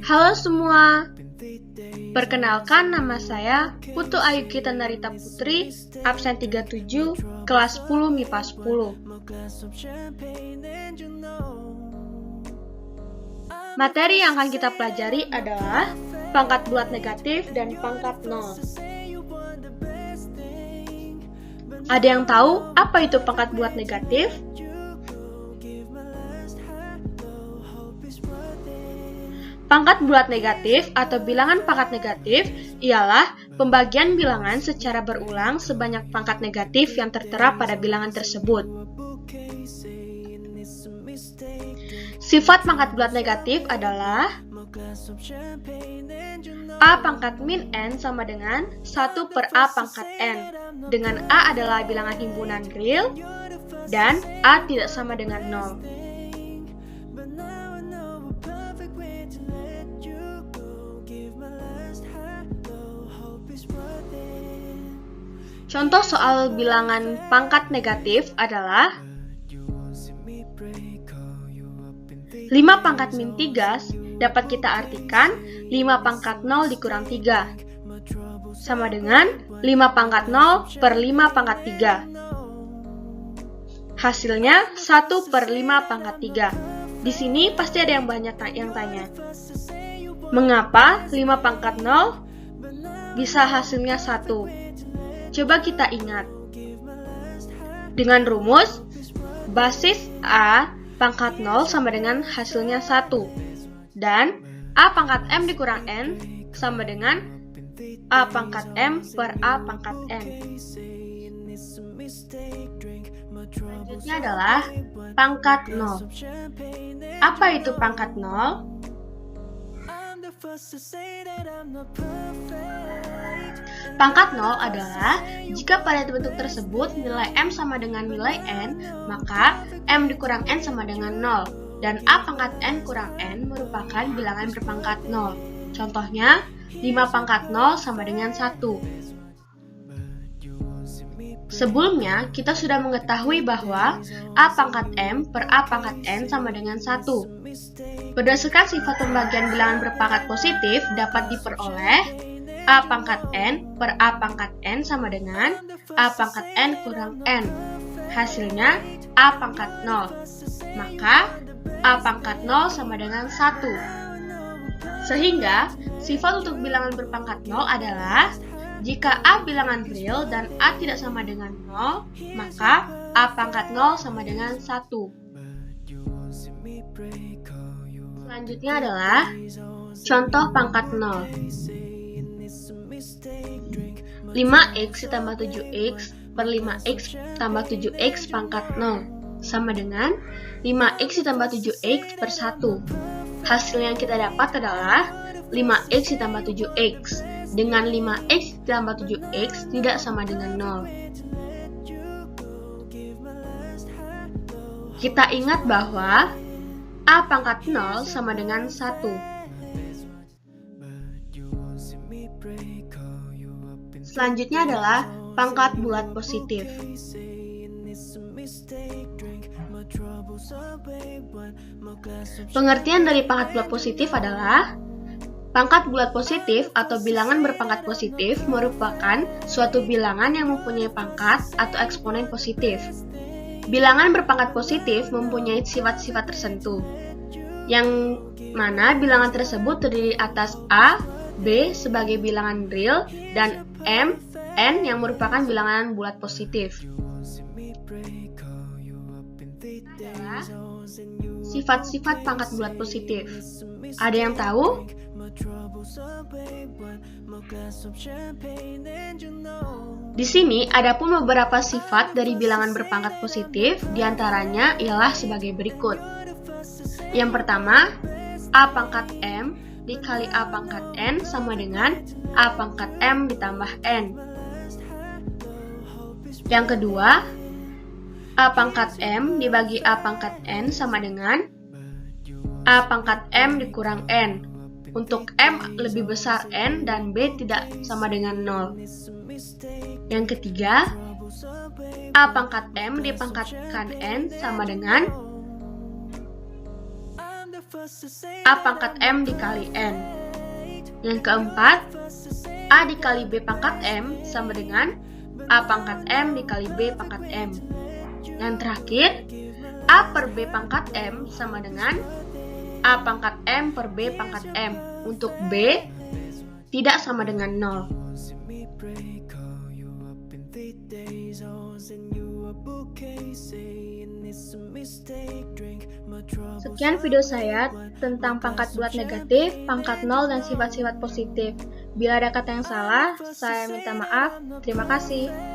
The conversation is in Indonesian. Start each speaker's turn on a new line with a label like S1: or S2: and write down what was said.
S1: Halo semua, perkenalkan nama saya Putu Ayuki Tandarita Putri, absen 37, kelas 10 MIPA 10. Materi yang akan kita pelajari adalah pangkat bulat negatif dan pangkat nol. Ada yang tahu apa itu pangkat bulat negatif? Pangkat bulat negatif atau bilangan pangkat negatif ialah pembagian bilangan secara berulang sebanyak pangkat negatif yang tertera pada bilangan tersebut. Sifat pangkat bulat negatif adalah A pangkat min N sama dengan 1 per A pangkat N, dengan A adalah bilangan himpunan real dan A tidak sama dengan 0. Contoh soal bilangan pangkat negatif adalah 5 pangkat min 3 dapat kita artikan 5 pangkat 0 dikurang 3 sama dengan 5 pangkat 0 per 5 pangkat 3. Hasilnya 1 per 5 pangkat 3. Di sini pasti ada yang banyak yang tanya, mengapa 5 pangkat 0 bisa hasilnya 1? Coba kita ingat. Dengan rumus, basis A pangkat 0 sama dengan hasilnya 1. Dan A pangkat M dikurang N sama dengan A pangkat M per A pangkat N. Selanjutnya adalah pangkat 0. Apa itu pangkat 0? Pangkat 0 adalah jika pada bentuk tersebut nilai M sama dengan nilai N, maka M dikurang N sama dengan 0, dan A pangkat N kurang N merupakan bilangan berpangkat 0. Contohnya, 5 pangkat 0 sama dengan 1. Sebelumnya, kita sudah mengetahui bahwa A pangkat M per A pangkat N sama dengan 1. Berdasarkan sifat pembagian bilangan berpangkat positif dapat diperoleh A pangkat N per A pangkat N sama dengan A pangkat N kurang N. Hasilnya A pangkat 0. Maka A pangkat 0 sama dengan 1. Sehingga sifat untuk bilangan berpangkat 0 adalah jika A bilangan real dan A tidak sama dengan 0, maka A pangkat 0 sama dengan 1. Selanjutnya adalah contoh pangkat 0. 5x ditambah 7x per 5x tambah 7x pangkat 0 sama dengan 5x ditambah 7x per 1. Hasil yang kita dapat adalah 5x ditambah 7x. Dengan 5x ditambah 7x tidak sama dengan 0. Kita ingat bahwa A pangkat 0 sama dengan 1. Selanjutnya adalah pangkat bulat positif. Pengertian dari pangkat bulat positif adalah pangkat bulat positif atau bilangan berpangkat positif merupakan suatu bilangan yang mempunyai pangkat atau eksponen positif. Bilangan berpangkat positif mempunyai sifat-sifat tertentu, yang mana bilangan tersebut terdiri atas A, B sebagai bilangan real, dan M, N yang merupakan bilangan bulat positif. Adalah sifat-sifat pangkat bulat positif. Ada yang tahu? Di sini ada pun beberapa sifat dari bilangan berpangkat positif, diantaranya ialah sebagai berikut. Yang pertama, A pangkat M dikali A pangkat N sama dengan A pangkat M ditambah N. Yang kedua, A pangkat M dibagi A pangkat N sama dengan A pangkat M dikurang N. Untuk M lebih besar N dan B tidak sama dengan 0. Yang ketiga, A pangkat M dipangkatkan N sama dengan A pangkat M dikali N. Yang keempat, A dikali B pangkat M sama dengan A pangkat M dikali B pangkat M. Yang terakhir, A per B pangkat M sama dengan A pangkat M per B pangkat M. Untuk B tidak sama dengan 0. Sekian video saya tentang pangkat bulat negatif, pangkat 0, dan sifat-sifat positif. Bila ada kata yang salah, saya minta maaf. Terima kasih.